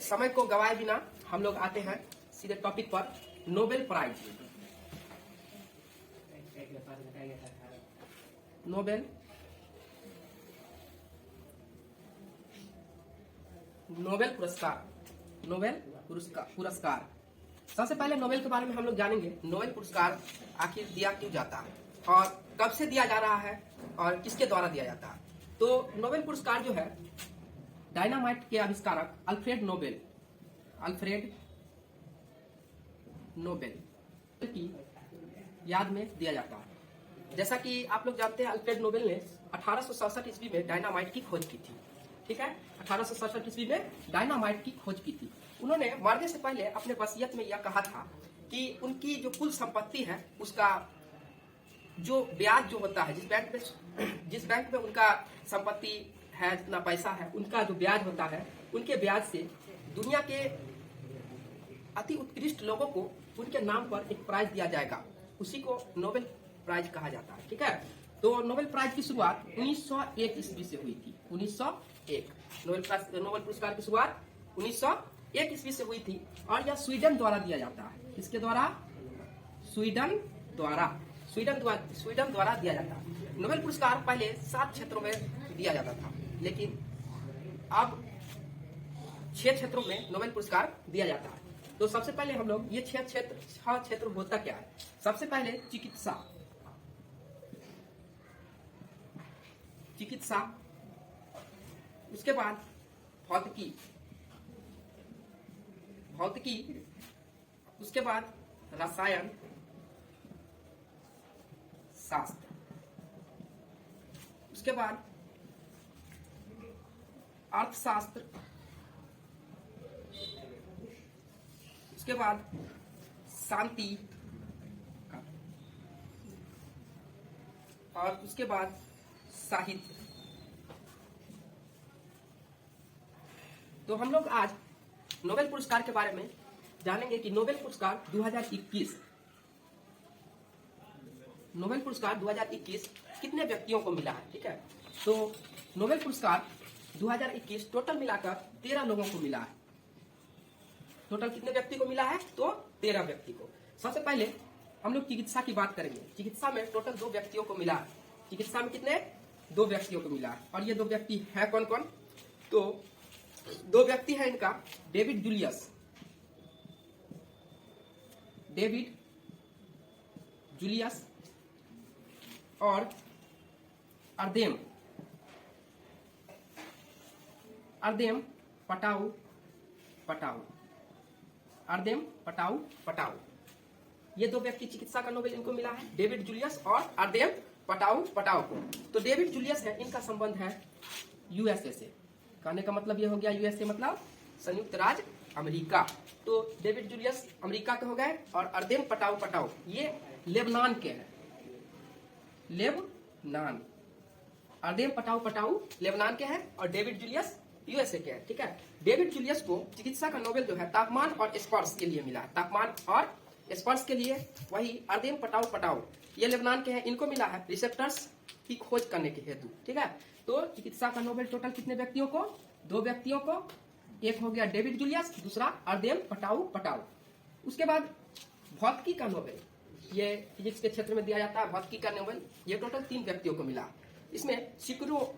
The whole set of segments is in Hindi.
समय को गवाए बिना हम लोग आते हैं सीधे टॉपिक पर। नोबेल प्राइज, नोबेल पुरस्कार, नोबेल पुरस्कार। सबसे पहले नोबेल के बारे में हम लोग जानेंगे। नोबेल पुरस्कार आखिर दिया क्यों जाता है और कब से दिया जा रहा है और किसके द्वारा दिया जाता है। तो नोबेल पुरस्कार जो है डायनामाइट के आविष्कारक अल्फ्रेड नोबेल की याद में दिया जाता है। जैसा कि आप लोग जानते हैं, अल्फ्रेड नोबेल ने 1867 ईस्वी में डायनामाइट की खोज की थी। ठीक है, 1867 ईस्वी में डायनामाइट की खोज की थी। उन्होंने मरने से पहले अपने वसीयत में यह कहा था कि उनकी जो कुल संपत्ति है उसका जो ब्याज जो होता है, जिस बैंक में उनका संपत्ति है, जितना पैसा है, उनका जो ब्याज होता है, उनके ब्याज से दुनिया के अति उत्कृष्ट लोगों को उनके नाम पर एक प्राइज दिया जाएगा। उसी को नोबेल प्राइज कहा जाता है। ठीक है, तो नोबेल प्राइज की शुरुआत 1901 ईस्वी से हुई थी। 1901 नोबेल पुरस्कार की शुरुआत 1901 ईस्वी से हुई थी और यह स्वीडन द्वारा दिया जाता है। किसके द्वारा? स्वीडन द्वारा दिया जाता है। नोबेल पुरस्कार पहले 7 क्षेत्रों में दिया जाता था, लेकिन अब 6 क्षेत्रों में नोबेल पुरस्कार दिया जाता है। तो सबसे पहले हम लोग ये 6 क्षेत्र होता क्या है। सबसे पहले चिकित्सा, उसके बाद भौतिकी, उसके बाद रसायन शास्त्र, उसके बाद अर्थशास्त्र, उसके बाद शांति, और उसके बाद साहित्य। तो हम लोग आज नोबेल पुरस्कार के बारे में जानेंगे कि नोबेल पुरस्कार 2021 कितने व्यक्तियों को मिला है। ठीक है, तो नोबेल पुरस्कार 2021 टोटल मिलाकर 13 लोगों को मिला है। टोटल कितने व्यक्ति को मिला है? तो 13 व्यक्ति को। सबसे पहले हम लोग चिकित्सा की बात करेंगे। चिकित्सा में टोटल 2 व्यक्तियों को मिला है। चिकित्सा में कितने? 2 व्यक्तियों को मिला है। और ये 2 व्यक्ति है कौन कौन? तो 2 व्यक्ति है इनका, डेविड जूलियस और अर्देम पटाऊ। ये 2 व्यक्ति चिकित्सा का नोबेल इनको मिला है, डेविड जूलियस और अर्देम पटाऊ को। तो डेविड जूलियस है, इनका संबंध है यूएसए से। कहने का मतलब ये हो गया, यूएसए मतलब संयुक्त राज्य अमेरिका। तो डेविड जूलियस अमेरिका के हो गए और अर्देम पटाऊ ये लेबनान के हैं। अर्देम पटाऊ लेबनान के हैं और डेविड जूलियस यूएसए के हैं। ठीक है, डेविड जूलियस को चिकित्सा का नोबेल जो है तापमान और स्पर्श के लिए मिला है। तापमान और स्पर्श के लिए। वही अर्देम पटाऊ ये लेबनान के हैं, इनको मिला है रिसेप्टर्स की खोज करने के हेतु। ठीक है, तो चिकित्सा का नोबेल टोटल कितने व्यक्तियों को? 2 व्यक्तियों को। एक हो गया डेविड जूलियस, दूसरा अर्देम पटाऊ। उसके बाद भौतिकी का नोबेल, ये फिजिक्स के क्षेत्र में दिया जाता है। भौतिकी का नोबेल ये टोटल 3 व्यक्तियों को मिला। इसमें शिकुरो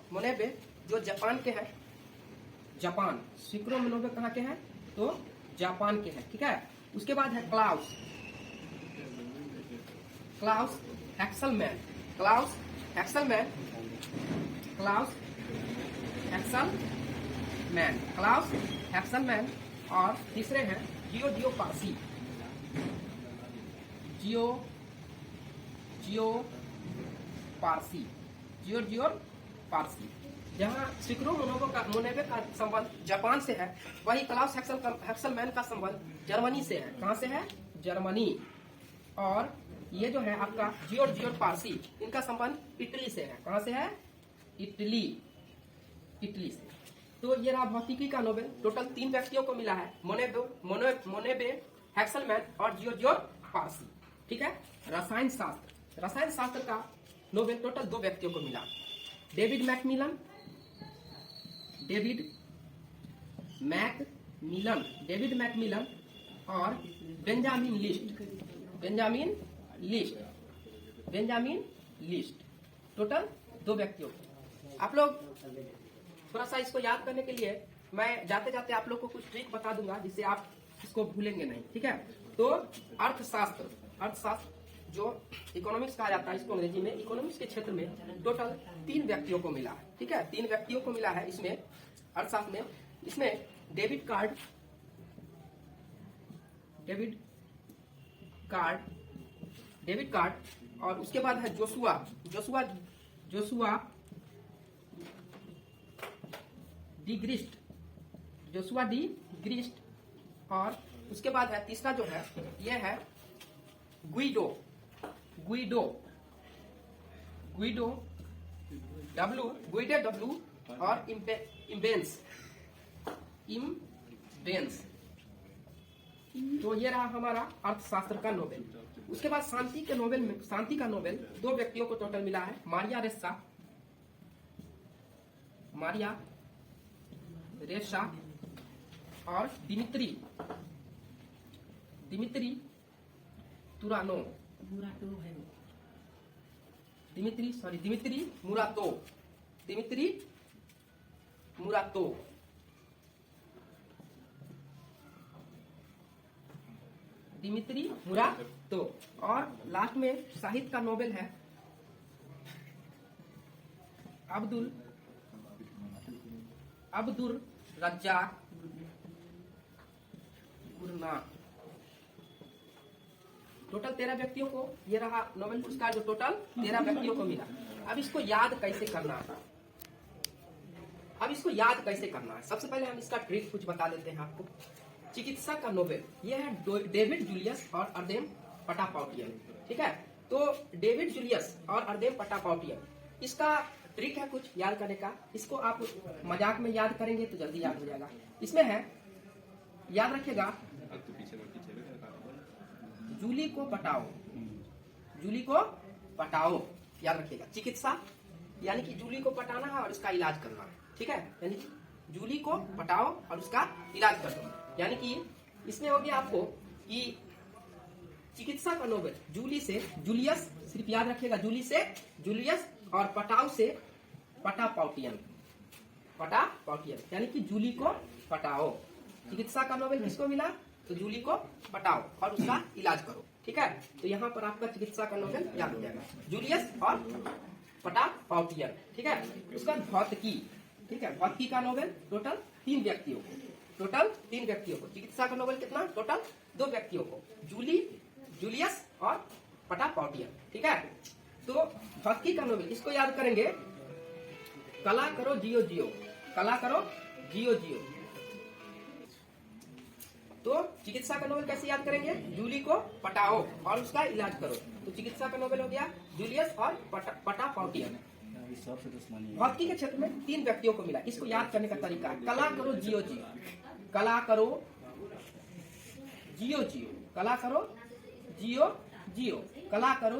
मोनेबे जो जापान के हैं। शिकुरो मोनेबे कहाँ के हैं? तो जापान के हैं। ठीक है, उसके बाद है क्लाउस हैक्सलमैन और तीसरे हैं जियो पारसी। जहाँ शिकुरो मोनेबे का संबंध जापान से है, वही क्लाउस हैक्सलमैन का संबंध जर्मनी से है। कहाँ से है? जर्मनी। और ये जो है आपका जियो पारसी, इनका संबंध इटली से है। कहाँ से है? इटली से। तो ये रहा भौतिकी का नोबेल। टोटल 3 व्यक्तियों को मिला है, मोनेबे, हैक्सलमैन और जियो पारसी। ठीक है, रसायन शास्त्र का नोबेल टोटल 2 व्यक्तियों को मिला। डेविड मैकमिलन और बेंजामिन लिस्ट टोटल 2 व्यक्तियों को। आप लोग थोड़ा सा इसको याद करने के लिए मैं जाते जाते आप लोग को कुछ ट्रिक बता दूंगा जिससे आप इसको भूलेंगे नहीं, ठीक है। तो अर्थशास्त्र जो इकोनॉमिक्स कहा जाता है, इसको अंग्रेजी में इकोनॉमिक्स के क्षेत्र में टोटल 3 व्यक्तियों को मिला है, ठीक है। 3 व्यक्तियों को मिला है इसमें अर्थशास्त्र में। इसमें डेविड कार्ड और उसके बाद है जोशुआ डी ग्रिस्ट और उसके बाद है तीसरा जो है ये है गुइडो डब्ल्यू और इम्बेंस। तो ये रहा हमारा अर्थशास्त्र का नोबेल। उसके बाद शांति का नोबेल 2 व्यक्तियों को टोटल मिला है, मारिया रेसा और दिमित्री मुरातो और लास्ट में साहित्य का नोबेल है अब्दुल रज्जाक गुरनाथ। टोटल 13 व्यक्तियों को ये रहा नोबेल पुरस्कार जो टोटल 13 व्यक्तियों को मिला। अब इसको याद कैसे करना है? सबसे पहले हम इसका ट्रिक कुछ बता देते हैं आपको। चिकित्सा का नोबेल ये है डेविड जूलियस और अर्देम पटापाउटियन, ठीक है। तो डेविड जूलियस और अर्देम पटापाउटियन, इसका ट्रिक है कुछ याद करने का। इसको आप मजाक में याद करेंगे तो जल्दी याद हो जाएगा। इसमें है, याद रखिएगा, जूली को पटाओ, याद रखिएगा। चिकित्सा यानी कि जूली को पटाना है और उसका इलाज करना है, ठीक है। यानी जूली को पटाओ और उसका इलाज कर दो। यानी कि इसमें हो गया आपको कि चिकित्सा का नोबेल जूलियस, सिर्फ याद रखिएगा, जूलियस और पटाओ से पटापाउटियन, यानी कि जूली को पटाओ। चिकित्सा का नोबेल किसको मिला? तो जूली को पटाओ और उसका इलाज करो, ठीक है। तो यहाँ पर आपका चिकित्सा का नोबेल याद हो जाएगा, जूलियस और पटापाउटियन, ठीक है। उसका भौतिकी, ठीक है, भौतिकी का नोबेल टोटल 3 व्यक्तियों को। चिकित्सा का नोबेल कितना? टोटल 2 व्यक्तियों को, जूलियस और पटापाउटियन, ठीक है। तो भौतिकी का नोबेल इसको याद करेंगे, कला करो जियो जियो। तो चिकित्सा का नोबेल कैसे याद करेंगे? जूली को पटाओ और उसका इलाज करो। तो चिकित्सा का नोबेल हो गया जूलियस और पटापाउटियन। भौतिकी के क्षेत्र में 3 व्यक्तियों को मिला। इसको याद करने का तरीका, कला करो जियो जियो, कला करो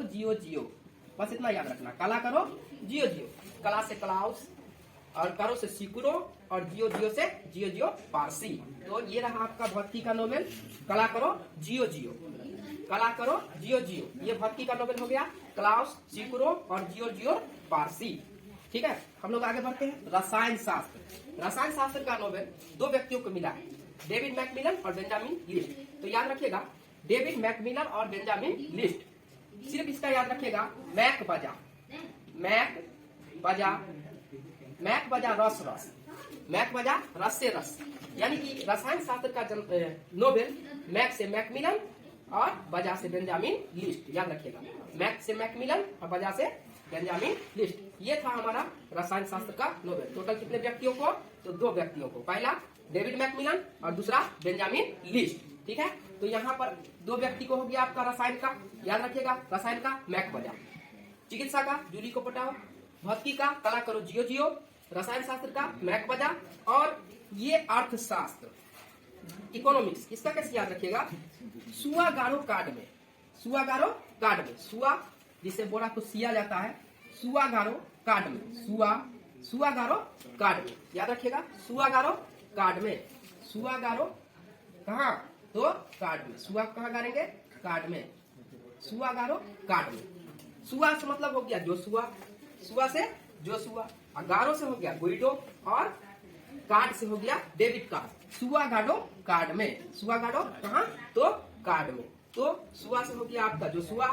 जियो जियो, बस इतना याद रखना, कला करो जियो जियो। कला से क्लाउस और करो से सिकुरो और जियो से जियो पारसी। तो ये रहा आपका भौतिकी का नोबेल, कला करो जियो जियो, ये भौतिकी का नोबेल हो गया, क्लाउस, सिकुरो और जियो पारसी, ठीक है। हम लोग आगे बढ़ते हैं। रसायन शास्त्र का नोबेल 2 व्यक्तियों को मिला है, डेविड मैकमिलन और बेंजामिन लिस्ट। तो याद रखिएगा, डेविड मैकमिलन और बेंजामिन लिस्ट। सिर्फ इसका याद रखिएगा, मैक बजा रस से रस, यानी कि रसायन शास्त्र का नोबेल मैक से मैकमिलन और बजा से बेंजामिन लिस्ट, याद रखिएगा, मैक से मैकमिलन और बजा से बेंजामिन लिस्ट। ये था हमारा रसायन शास्त्र का नोबेल। टोटल कितने व्यक्तियों को? तो 2 व्यक्तियों को, पहला डेविड मैकमिलन और दूसरा बेंजामिन लिस्ट, ठीक है। तो यहाँ पर 2 व्यक्ति को हो गया आपका रसायन का, याद रखिएगा, रसायन का मैक बजा, चिकित्सा का जूली को पटाओ, भौतिकी का कला करो जियो जियो, रसायन शास्त्र का मैक बजा, और ये अर्थशास्त्र इकोनॉमिक्स, इसका कैसे याद रखिएगा, सुआगारो सुआ गारो कार्ड में, सुआ जिसे बोरा को सिया जाता है, सुआ गारो कार्ड में, सुआ गारो कार्ड में, याद रखिएगा, सुआ गारो कार्ड में, सुआ गारो कहाँ, तो कार्ड में, सुआ कहाँ गाड़ेंगे, कार्ड में, सुआ गारो कार्ड में। सुआ से मतलब हो गया जोसुआ, सुआ से जोसुआ, और गारो से हो गया गुइडो, और कार्ड से हो गया डेबिट कार्ड। सुआ गाडो कार्ड में, सुआ गाडो कहाँ, तो कार्ड में। तो सुआ से हो गया आपका जोसुआ,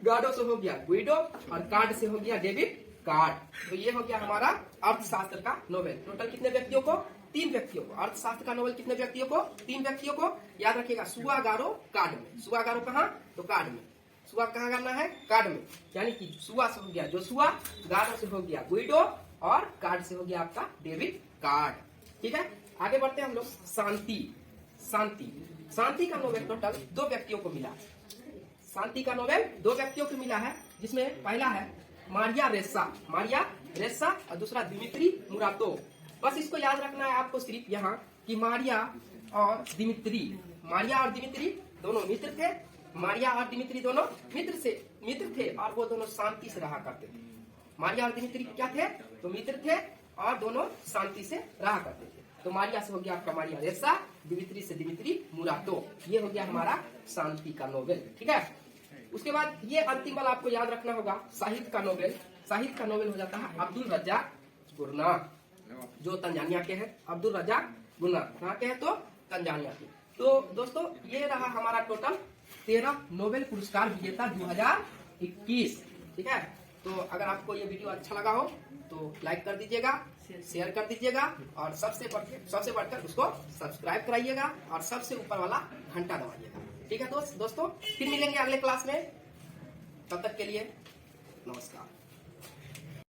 गाडो से हो गया गुइडो, और कार्ड से हो गया डेबिट कार्ड। तो ये हो गया हमारा अर्थशास्त्र का नोवेल। टोटल कितने व्यक्तियों को, 3 व्यक्तियों को। अर्थशास्त्र का नोवेल कितने व्यक्तियों को, 3 व्यक्तियों को। याद रखिएगा, सुआ गारो कार्ड में, सुआ गारो कहाँ, तो कार्ड में, सुआ कहाँ करना है, कार्ड में। यानी कि सुआ से हो गया जोसुआ, गारो से हो गया गुइडो, और कार्ड से हो गया आपका डेबिट कार्ड। ठीक है, आगे बढ़ते हैं हम लोग। शांति, शांति, शांति का नोवेल टोटल 2 व्यक्तियों को मिला। शांति का नोवेल 2 व्यक्तियों को मिला है, जिसमें पहला है मारिया रेसा, मारिया रेसा, और दूसरा दिमित्री मुरातो। बस इसको याद रखना है आपको सिर्फ यहाँ कि मारिया और दिमित्री, मारिया और दिमित्री दोनों मित्र थे, मारिया और दिमित्री दोनों मित्र थे, और वो दोनों शांति से रहा करते थे। मारिया और दिमित्री क्या थे, तो मित्र थे, और दोनों शांति से रहा करते थे। तो मारिया से हो गया आपका मारिया रेसा, दिमित्री से दिमित्री मुरातो। ये हो गया हमारा शांति का नोवेल। ठीक है, उसके बाद ये अंतिम वाला आपको याद रखना होगा, साहित्य का नोवेल। साहित्य का नोवेल हो जाता है अब्दुल रज्जाक गुरनाह, जो तंजानिया के हैं। अब्दुल रज्जाक गुरनाह कहाँ के हैं, तो तंजानिया के। तो दोस्तों ये रहा हमारा टोटल 13 नोबेल पुरस्कार विजेता 2021। ठीक है, तो अगर आपको ये वीडियो अच्छा लगा हो तो लाइक कर दीजिएगा, शेयर कर दीजिएगा, और सबसे बढ़कर उसको सब्सक्राइब कराइएगा, और सबसे ऊपर वाला घंटा दबाइएगा। ठीक है दोस्तों, फिर मिलेंगे अगले क्लास में। तब तक के लिए नमस्कार।